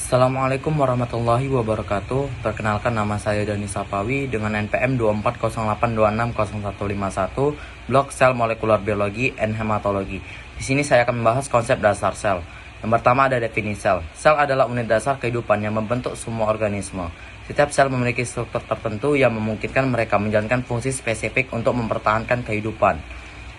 Assalamualaikum warahmatullahi wabarakatuh. Perkenalkan, nama saya Dani Sapawi dengan NPM 2408260151, blok sel molekular biologi and hematologi. Di sini saya akan membahas konsep dasar sel. Yang pertama ada definisi sel. Sel adalah unit dasar kehidupan yang membentuk semua organisme. Setiap sel memiliki struktur tertentu yang memungkinkan mereka menjalankan fungsi spesifik untuk mempertahankan kehidupan.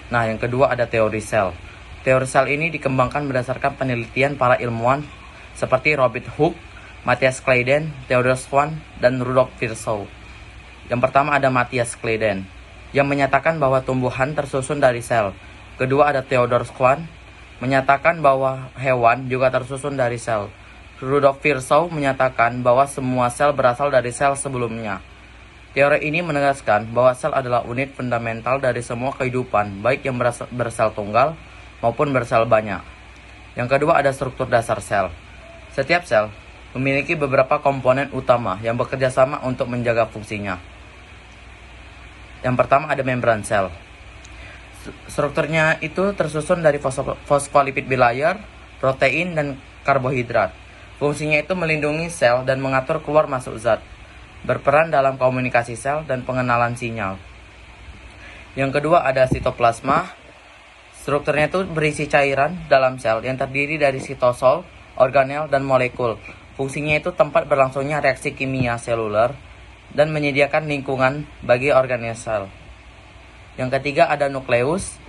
Nah, yang kedua ada teori sel. Teori sel ini dikembangkan berdasarkan penelitian para ilmuwan seperti Robert Hooke, Matthias Claydon, Theodor Schwann, dan Rudolf Virchow. Yang pertama ada Matthias Claydon, yang menyatakan bahwa tumbuhan tersusun dari sel. Kedua ada Theodor Schwann, menyatakan bahwa hewan juga tersusun dari sel. Rudolf Virchow menyatakan bahwa semua sel berasal dari sel sebelumnya. Teori ini menegaskan bahwa sel adalah unit fundamental dari semua kehidupan, baik yang bersel tunggal maupun bersel banyak. Yang kedua ada struktur dasar sel. Setiap sel memiliki beberapa komponen utama yang bekerja sama untuk menjaga fungsinya. Yang pertama ada membran sel. Strukturnya itu tersusun dari fosfolipid bilayer, protein, dan karbohidrat. Fungsinya itu melindungi sel dan mengatur keluar masuk zat, berperan dalam komunikasi sel dan pengenalan sinyal. Yang kedua ada sitoplasma. Strukturnya itu berisi cairan dalam sel yang terdiri dari sitosol, organel, dan molekul. Fungsinya itu tempat berlangsungnya reaksi kimia seluler dan menyediakan lingkungan bagi organel sel. Yang ketiga ada nukleus.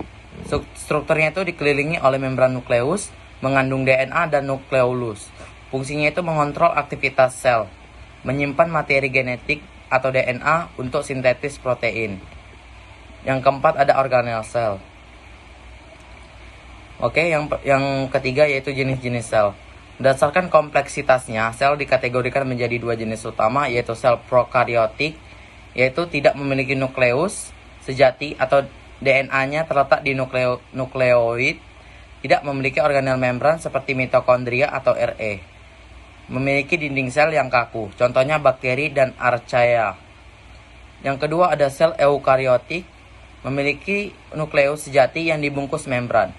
Strukturnya itu dikelilingi oleh membran nukleus, mengandung DNA dan nukleolus. Fungsinya itu mengontrol aktivitas sel, menyimpan materi genetik atau DNA untuk sintetis protein. Yang keempat ada organel sel. Oke, yang ketiga yaitu jenis-jenis sel. Berdasarkan kompleksitasnya, sel dikategorikan menjadi dua jenis utama, yaitu sel prokaryotik, yaitu tidak memiliki nukleus sejati atau DNA-nya terletak di nukleoid, tidak memiliki organel membran seperti mitokondria atau RE. Memiliki dinding sel yang kaku, contohnya bakteri dan archaea. Yang kedua ada sel eukaryotik, memiliki nukleus sejati yang dibungkus membran.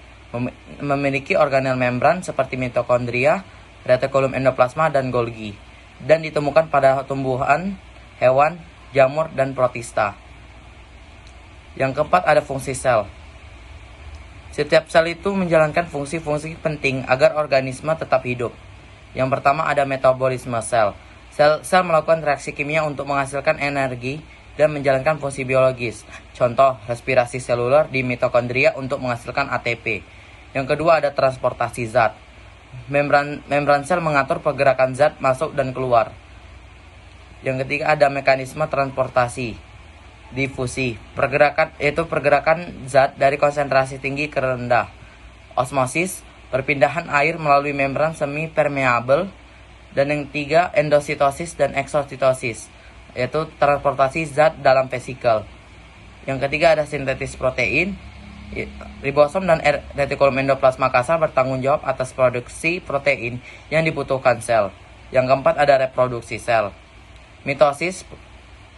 Memiliki organel membran seperti mitokondria, retikulum endoplasma, dan Golgi, dan ditemukan pada tumbuhan, hewan, jamur, dan protista. Yang keempat ada fungsi sel. Setiap sel itu menjalankan fungsi-fungsi penting agar organisme tetap hidup. Yang pertama ada metabolisme sel. Sel melakukan reaksi kimia untuk menghasilkan energi dan menjalankan fungsi biologis. Contoh, respirasi seluler di mitokondria untuk menghasilkan ATP. Yang kedua ada transportasi zat. Membran sel mengatur pergerakan zat masuk dan keluar. Yang ketiga ada mekanisme transportasi difusi. Pergerakan zat dari konsentrasi tinggi ke rendah. Osmosis, perpindahan air melalui membran semi permeabel. Dan yang ketiga endositosis dan eksositosis, yaitu transportasi zat dalam vesikel. Yang ketiga ada sintetis protein. Ribosom dan retikulum endoplasma kasar bertanggung jawab atas produksi protein yang dibutuhkan sel. Yang keempat ada reproduksi sel. Mitosis,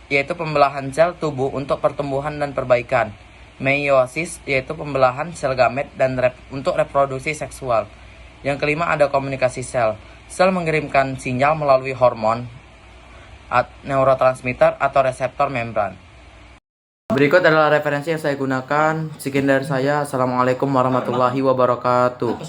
yaitu pembelahan sel tubuh untuk pertumbuhan dan perbaikan. Meiosis, yaitu pembelahan sel gamet dan untuk reproduksi seksual. Yang kelima ada komunikasi sel. Sel mengirimkan sinyal melalui hormon, neurotransmitter, atau reseptor membran. Berikut adalah referensi yang saya gunakan. Sekian dari saya. Assalamualaikum warahmatullahi wabarakatuh.